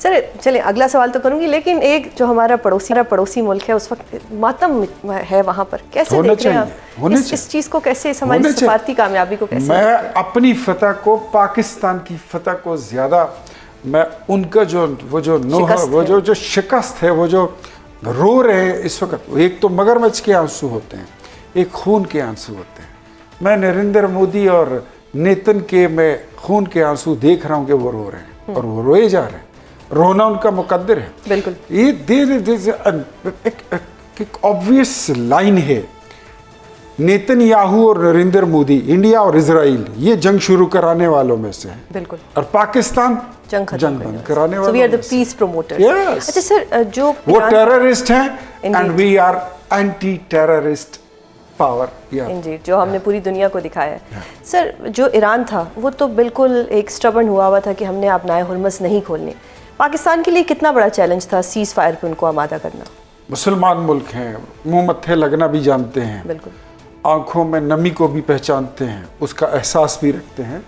سر چلیں اگلا سوال تو کروں گی، لیکن ایک جو ہمارا پڑوسی ملک ہے اس وقت ماتم ہے وہاں پر، کیسے دیکھ رہے ہیں آپ اس چیز کو، کیسے اس ہماری سفارتی کامیابی کو کیسے؟ میں اپنی فتح کو، پاکستان کی فتح کو زیادہ میں ان کا جو شکست ہے، وہ جو رو رہے ہیں اس وقت، ایک تو مگرمچھ کے آنسو ہوتے ہیں، ایک خون کے آنسو ہوتے ہیں. میں نریندر مودی اور نیتن کے میں خون کے آنسو دیکھ رہا ہوں کہ وہ رو رہے ہیں اور وہ روئے جا رہے ہیں. رونا ان کا مقدر ہے. بالکل. یہ ایک obvious لائن ہے. نیتن یاہو اور نریندر مودی، انڈیا اور اسرائیل، یہ جنگ شروع کرانے والوں میں سے ہیں. بالکل. اور پاکستان جنگ بند کرانے والوں میں سے. So we are the peace promoters. اچھا سر، جو وہ ٹیررسٹ ہیں and we are anti-terrorist power. جو ہم نے پوری دنیا کو دکھایا ہے. سر جو ایران تھا وہ تو بالکل ایک سٹبرن ہوا تھا کہ ہم نے اپنائے ہرمز نہیں کھولنے. پاکستان کے لیے کتنا بڑا چیلنج تھا سیز فائر پہ ان کو آمادہ کرنا؟ مسلمان ملک ہیں، منہ متھے لگنا بھی جانتے ہیں. بالکل. آنکھوں میں نمی کو بھی پہچانتے ہیں، اس کا احساس بھی رکھتے ہیں.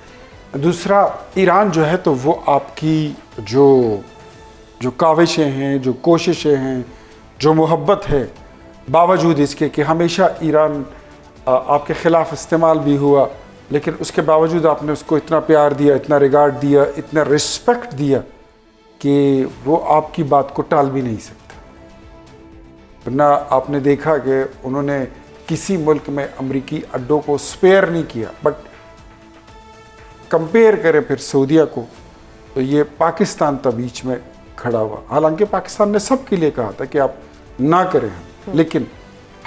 دوسرا، ایران جو ہے تو وہ آپ کی جو کاوشیں ہیں، جو کوششیں ہیں، جو محبت ہے، باوجود اس کے کہ ہمیشہ ایران آپ کے خلاف استعمال بھی ہوا، لیکن اس کے باوجود آپ نے اس کو اتنا پیار دیا، اتنا ریگارڈ دیا، اتنا رسپیکٹ دیا کہ وہ آپ کی بات کو ٹال بھی نہیں سکتا. ورنہ آپ نے دیکھا کہ انہوں نے کسی ملک میں امریکی اڈوں کو سپیئر نہیں کیا. بٹ کمپیئر کریں پھر سعودیہ کو، تو یہ پاکستان تھا بیچ میں کھڑا ہوا. حالانکہ پاکستان نے سب کے لیے کہا تھا کہ آپ نہ کریں، لیکن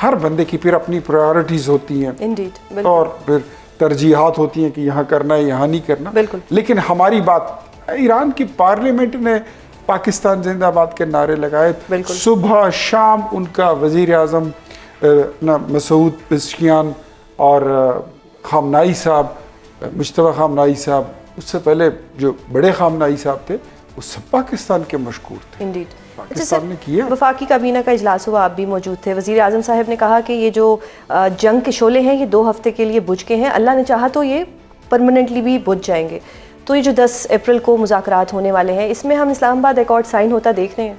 ہر بندے کی پھر اپنی پرائیورٹیز ہوتی ہیں اور پھر ترجیحات ہوتی ہیں کہ یہاں کرنا ہے، یہاں نہیں کرنا. لیکن ہماری بات، ایران کی پارلیمنٹ نے پاکستان زندہ باد کے نعرے لگائے. صبح شام ان کا وزیر اعظم مسعود پزشکیان اور خامنائی صاحب، مجتبیٰ خامنائی صاحب، اس سے پہلے جو بڑے خامنائی صاحب تھے، وہ سب پاکستان کے مشکور تھے. پاکستان نے کیا. وفاقی کابینہ کا اجلاس ہوا، آپ بھی موجود تھے. وزیر اعظم صاحب نے کہا کہ یہ جو جنگ کے شعلے ہیں یہ 2 ہفتے کے لیے بجھ کے ہیں، اللہ نے چاہا تو یہ پرماننٹلی بھی بجھ جائیں گے. تو یہ جو 10 اپریل کو مذاکرات ہونے والے ہیں، اس میں ہم اسلام آباد ایکارڈ سائن ہوتا دیکھ رہے ہیں؟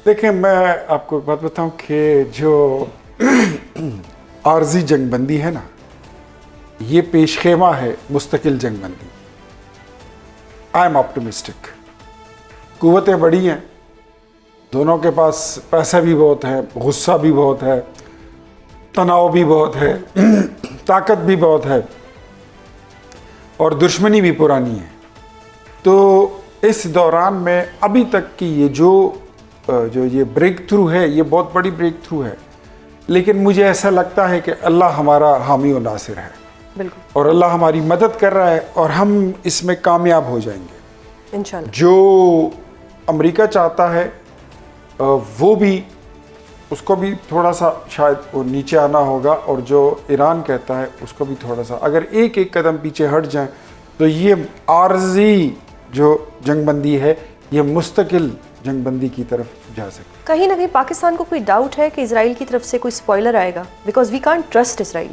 دیکھیں، میں آپ کو بات بتاؤں کہ جو عارضی جنگ بندی ہے نا، یہ پیش خیمہ ہے مستقل جنگ بندی. I am optimistic. قوتیں بڑی ہیں، دونوں کے پاس پیسہ بھی بہت ہے، غصہ بھی بہت ہے، تناؤ بھی بہت ہے، طاقت بھی بہت ہے، اور دشمنی بھی پرانی ہے. تو اس دوران میں ابھی تک کی یہ جو یہ بریک تھرو ہے، یہ بہت بڑی بریک تھرو ہے. لیکن مجھے ایسا لگتا ہے کہ اللہ ہمارا حامی و ناصر ہے. بالکل. اور اللہ ہماری مدد کر رہا ہے اور ہم اس میں کامیاب ہو جائیں گے انشاءاللہ. جو امریکہ چاہتا ہے وہ بھی، اس کو بھی تھوڑا سا شاید وہ نیچے آنا ہوگا، اور جو ایران کہتا ہے اس کو بھی تھوڑا سا، اگر ایک قدم پیچھے ہٹ جائیں تو یہ عارضی جو جنگ بندی ہے یہ مستقل جنگ بندی کی طرف جا سکتے. کہیں نہ کہیں پاکستان کو کوئی ڈاؤٹ ہے کہ اسرائیل کی طرف سے کوئی سپوائلر آئے گا؟ Because we can't trust Israel.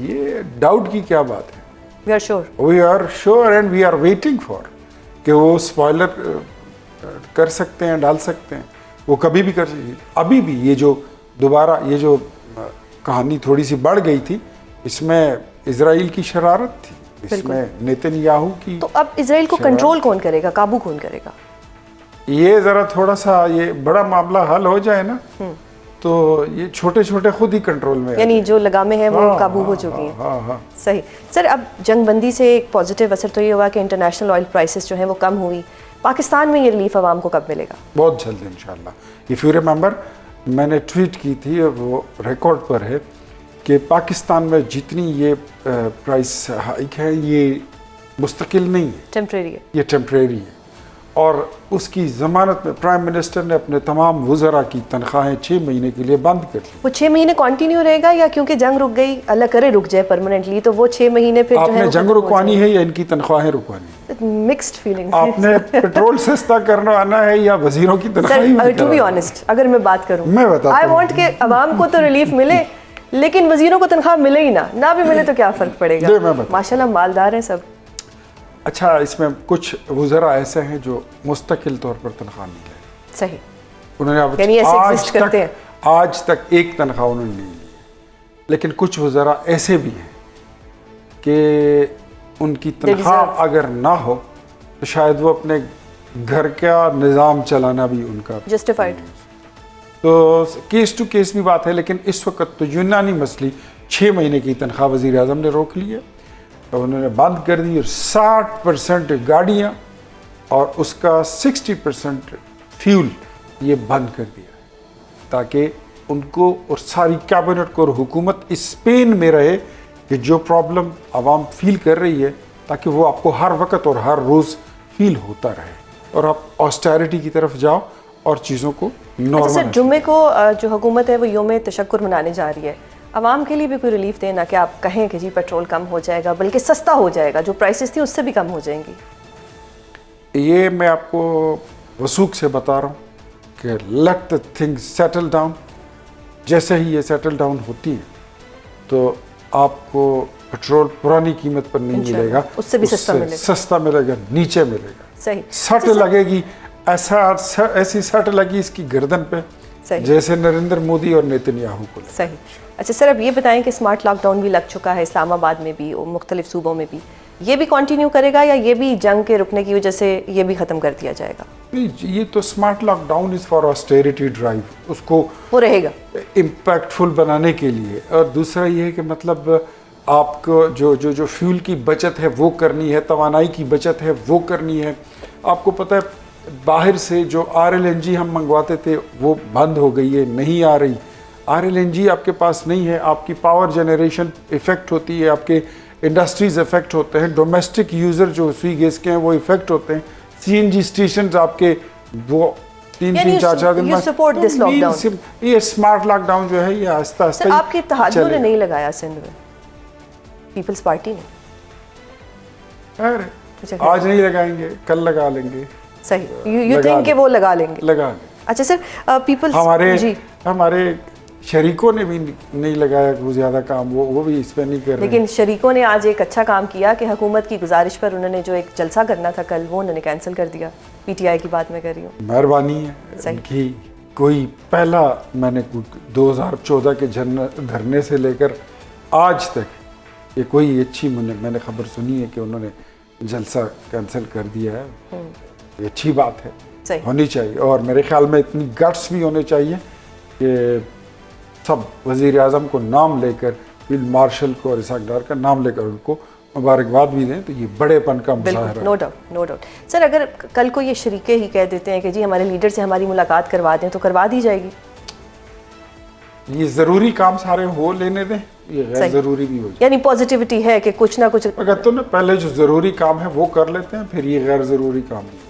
یہ ڈاؤٹ کی کیا بات ہے؟ We are sure. We are sure and we are waiting for کہ وہ سپوائلر کر سکتے ہیں، ڈال سکتے ہیں، وہ کبھی بھی کر سکتے ہیں. ابھی بھی یہ جو دوبارہ یہ جو کہانی تھوڑی سی بڑھ گئی تھی، اس میں اسرائیل کی شرارت تھی، اس میں نیتن یاہو کی. تو اب اسرائیل کو کنٹرول کون کرے گا، قابو کون کرے گا؟ یہ ذرا تھوڑا سا یہ بڑا معاملہ حل ہو جائے نا، تو یہ چھوٹے چھوٹے خود ہی کنٹرول میں، یعنی جو لگامیں ہیں وہ قابو ہو چکی ہیں. صحیح. سر اب جنگ بندی سے ایک پازیٹیو اثر تو یہ ہوا کہ انٹرنیشنل آئل پرائسز جو ہیں وہ کم ہوئی. پاکستان میں یہ ریلیف عوام کو کب ملے گا؟ بہت جلد انشاءاللہ. اف یو ریممبر، میں نے ٹویٹ کی تھی، وہ ریکارڈ پر ہے، کہ پاکستان میں جتنی یہ پرائس ہائیک ہے یہ مستقل نہیں ہے، ٹیمپریری ہے، یہ ٹیمپریری ہے. اور اس کی ضمانت میں پرائم منسٹر نے اپنے تمام وزراء کی تنخواہیں 6 مہینے کے لیے بند کر لی. وہ 6 مہینے کنٹینیو رہے گا یا کیونکہ جنگ رک گئی، اللہ کرے رک جائے پرماننٹلی، تو وہ 6 مہینے پھر آپ نے جنگ رکوانی ہے یا ان کی تنخواہیں رکوانی؟ Mixed feeling. آپ نے پیٹرول سستا کرنا آنا ہے یا وزیروں کی تنخواہیں؟ ٹو بی آنیسٹ، اگر میں بات کروں، میں بتاتا ہوں، آئی وانٹ کہ عوام کو تو ریلیف ملے، لیکن وزیروں کو تنخواہ ملے ہی نہ بھی ملے تو کیا فرق پڑے گا؟ ماشاءاللہ مالدار ہیں سب. اچھا اس میں کچھ وزراء ایسے ہیں جو مستقل طور پر تنخواہ نہیں لے، صحیح، انہوں نے یعنی ایسے exist کرتے ہیں۔ آج تک ایک تنخواہ انہوں نے نہیں لی ہے، لیکن کچھ وزراء ایسے بھی ہیں کہ ان کی تنخواہ اگر نہ ہو تو شاید وہ اپنے گھر کا نظام چلانا بھی ان کا جسٹیفائڈ، تو کیس ٹو کیس بھی بات ہے، لیکن اس وقت تو یونانی مسئلہ 6 مہینے کی تنخواہ وزیر اعظم نے روک لی ہے، تو انہوں نے بند کر دی، اور 60% گاڑیاں اور اس کا 60% فیول یہ بند کر دیا ہے، تاکہ ان کو اور ساری کیبنٹ کو اور حکومت اس پین میں رہے کہ جو پرابلم عوام فیل کر رہی ہے، تاکہ وہ آپ کو ہر وقت اور ہر روز فیل ہوتا رہے اور آپ آسٹیرٹی کی طرف جاؤ اور چیزوں کو اچھا سر، نارمل۔ جمعے کو جو حکومت ہے وہ یوم تشکر منانے جا رہی ہے، عوام کے لیے بھی کوئی ریلیف دینا کہ آپ کہیں کہ جی پیٹرول کم ہو جائے گا، بلکہ سستا ہو جائے گا، جو پرائسز تھیں اس سے بھی کم ہو جائیں گی؟ یہ میں آپ کو وثوق سے بتا رہا ہوں کہ late the things settle down، جیسے ہی یہ سیٹل ڈاؤن ہوتی ہے تو آپ کو پیٹرول پرانی قیمت پر نہیں ملے گا، اس سے بھی سستا ملے گا، نیچے ملے گا، صحیح، سٹ لگے گی، ایسی سٹ لگی اس کی گردن پہ جیسے نریندر مودی اور نیتنیاہو کو۔ صحیح۔ اچھا سر، اب یہ بتائیں کہ اسمارٹ لاک ڈاؤن بھی لگ چکا ہے اسلام آباد میں بھی اور مختلف صوبوں میں بھی، یہ بھی کنٹینیو کرے گا یا یہ بھی جنگ کے رکنے کی وجہ سے یہ بھی ختم کر دیا جائے گا؟ یہ تو smart lockdown is for austerity drive, اس کو وہ رہے گا امپیکٹفل بنانے کے لیے، اور دوسرا یہ ہے کہ مطلب آپ کو جو فیول کی بچت ہے وہ کرنی ہے، توانائی کی بچت ہے وہ کرنی ہے۔ آپ کو پتہ ہے باہر سے جو RLNG ہم منگواتے تھے وہ بند ہو گئی ہے، نہیں آ رہی۔ RLNG آپ کے پاس نہیں ہے، آپ کی پاور جنریشن افیکٹ ہوتی ہے، آپ کے انڈسٹریز افیکٹ ہوتے ہیں، ڈومیسٹک یوزر جو سوئی گیس کے ہیں وہ افیکٹ ہوتے ہیں، CNG اسٹیشنز آپ کے وہ 3-4 دن میں۔ یہ اسمارٹ لاک ڈاؤن جو ہے یہ آہستہ آہستہ آپ کے اتحادیوں نے نہیں لگایا سندھ میں، پیپلز پارٹی نے؟ آج نہیں لگائیں گے، کل لگا لیں گے۔ صحیح، یو تھنک کہ وہ لگا لیں گے؟ لگا لیں۔ اچھا سر، پیپلز ہمارے شریکوں نے بھی نہیں لگایا وہ زیادہ کام، وہ بھی اس پہ نہیں کر رہے، لیکن شریکوں نے آج ایک اچھا کام کیا کہ حکومت کی گزارش پر انہوں نے جو ایک جلسہ کرنا تھا کل وہ انہوں نے کینسل کر دیا۔ PTI کی بات میں کر رہی ہوں، مہربانی ہے ان کی۔ کوئی پہلا میں نے 2014 کے دھرنے سے لے کر آج تک یہ کوئی اچھی میں نے خبر سنی ہے کہ انہوں نے جلسہ کینسل کر دیا ہے، یہ اچھی بات ہے، ہونی چاہیے، اور میرے خیال میں اتنی گٹس بھی ہونے چاہیے کہ سب وزیر اعظم کو نام لے کر، فیلڈ مارشل کو اور اسحاق ڈار کا نام لے کر ان کو مبارکباد بھی دیں، تو یہ بڑے پن کا مظاہرہ ہے۔ نو ڈاؤٹ سر، اگر کل کو یہ شریکے ہی کہہ دیتے ہیں کہ جی ہمارے لیڈر سے ہماری ملاقات کروا دیں تو کروا دی جائے گی؟ یہ ضروری کام سارے ہو لینے دیں، یہ غیر ضروری بھی ہو جائے، یعنی پازیٹیوٹی ہے کہ کچھ نہ کچھ اگر تو پہلے جو ضروری کام ہے وہ کر لیتے ہیں، پھر یہ غیر ضروری کام نہیں۔